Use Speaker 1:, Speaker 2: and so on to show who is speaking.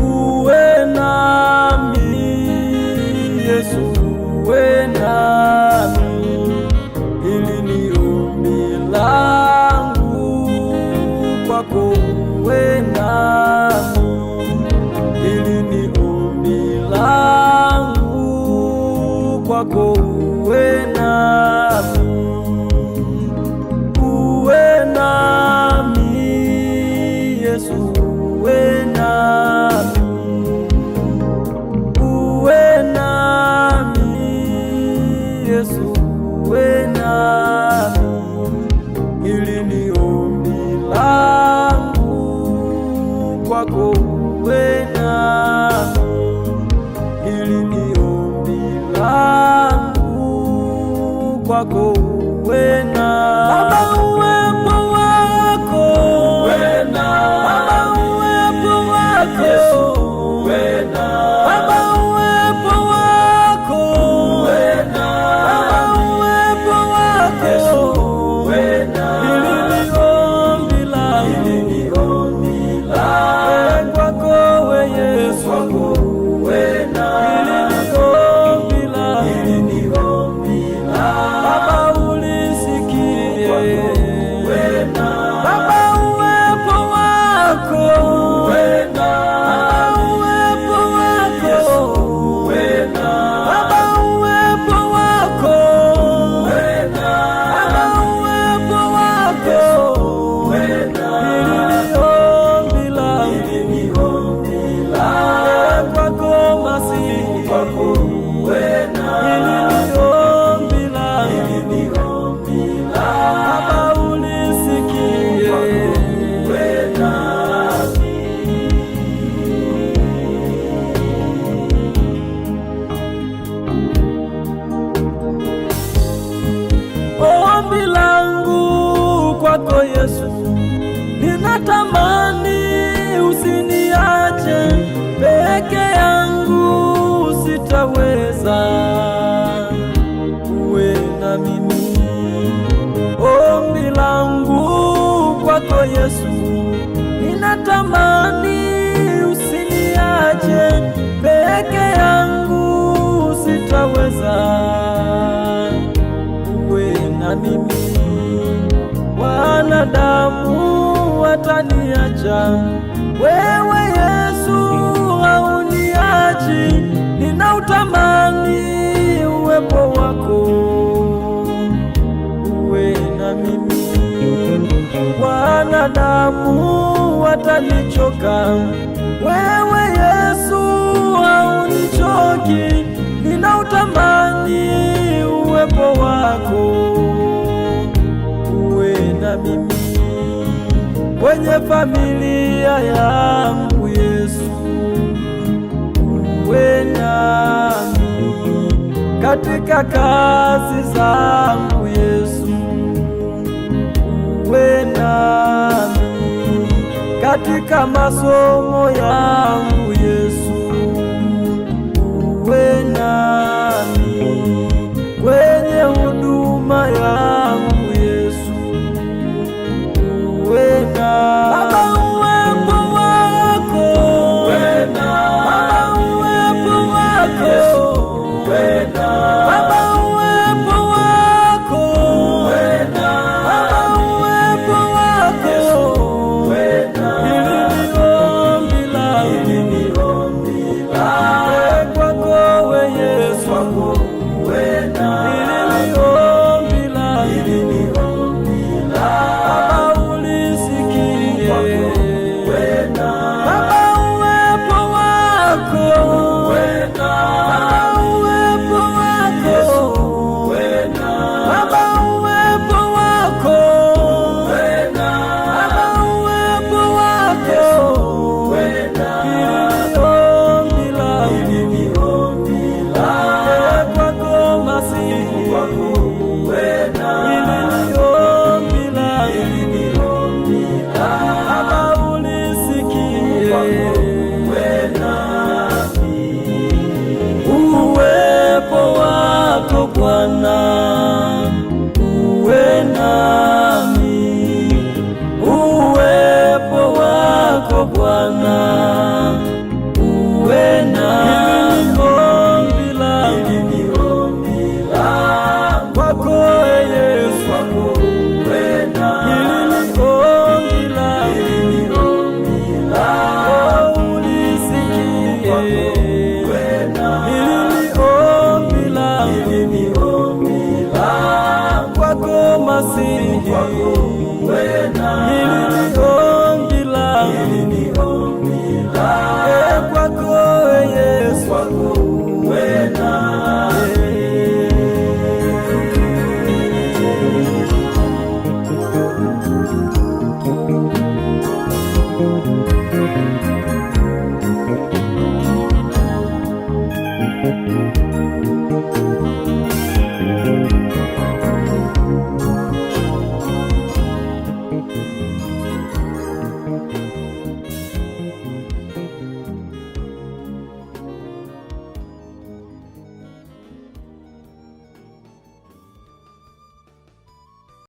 Speaker 1: uwe nami Yesu, uwe nami, hili ni ombi langu kwako, uwe nami, hili ni ombi langu kwako, uwe nami, uwe nami Yesu, uwe nami, uwe nami Yesu, uwe nami, hili ni ombi langu kwako, uwe nami, hili ni ombi langu kwako, uwe nami. Baba, uwepo wako, uwe nami. Baba, uwepo wako Yesu, uwe nami. Baba, uwepo wako, uwe nami. Baba, uwepo wako Yesu, uwe nami. Hili ni ombi langu, hili ni ombi langu kwako, we Yesu, kwako, uwe nami. Hili ni ombi langu, hili ni ombi langu. Baba, ulisikie uwe nami. Baba, uwepo wako, uwe nami. Baba, uwepo wako Yesu, uwe nami. Baba, uwepo wako, uwe nami. Baba, uwepo wako Yesu, uwe nami. Hili ni ombi langu, hili ni ombi langu kwako Masihi, kwako, uwe nami. Hili ni ombi langu, hili ni ombi langu. Baba, ulisikie uwe nami. Ombi langu kwako Yesu, ninatamani usiniache peke yangu, sitaweza, uwe na mimi. Ombi langu kwako Yesu, ninatamani usiniache peke yangu, sitaweza, uwe na mimi. Wanadamu wataniacha, wewe Yesu hauniachi. Ninautamani uwepo wako, uwe na mimi. Wanadamu watanichoka, wewe Yesu haunichoki. Ninautamani uwepo wako, uwe na mimi. Kwenye familia yangu Yesu, uwe nami. Katika kazi zangu Yesu, uwe nami. Katika masomo yangu Yesu, uwe nami. Kwenye huduma yangu Yesu, uwe nami. Baba, uwepo wako, uwe nami. Baba, uwepo wako Yesu, uwe nami. Baba, uwepo wako, uwe nami. Baba, uwepo wako Yesu, uwe nami. Hili ni ombi langu, hili ni ombi langu kwako, we Yesu, kwako, uwe nami. Hili ni ombi langu, hili ni ombi langu. Baba, ulisikie Bwana, uwe nami. Hili ni ombi langu kwako Yesu, uwe nami. Hili ni ombi langu, ulisikie. Hili ni ombi langu kwako Masihi, uwe nami. Hili ni ombi langu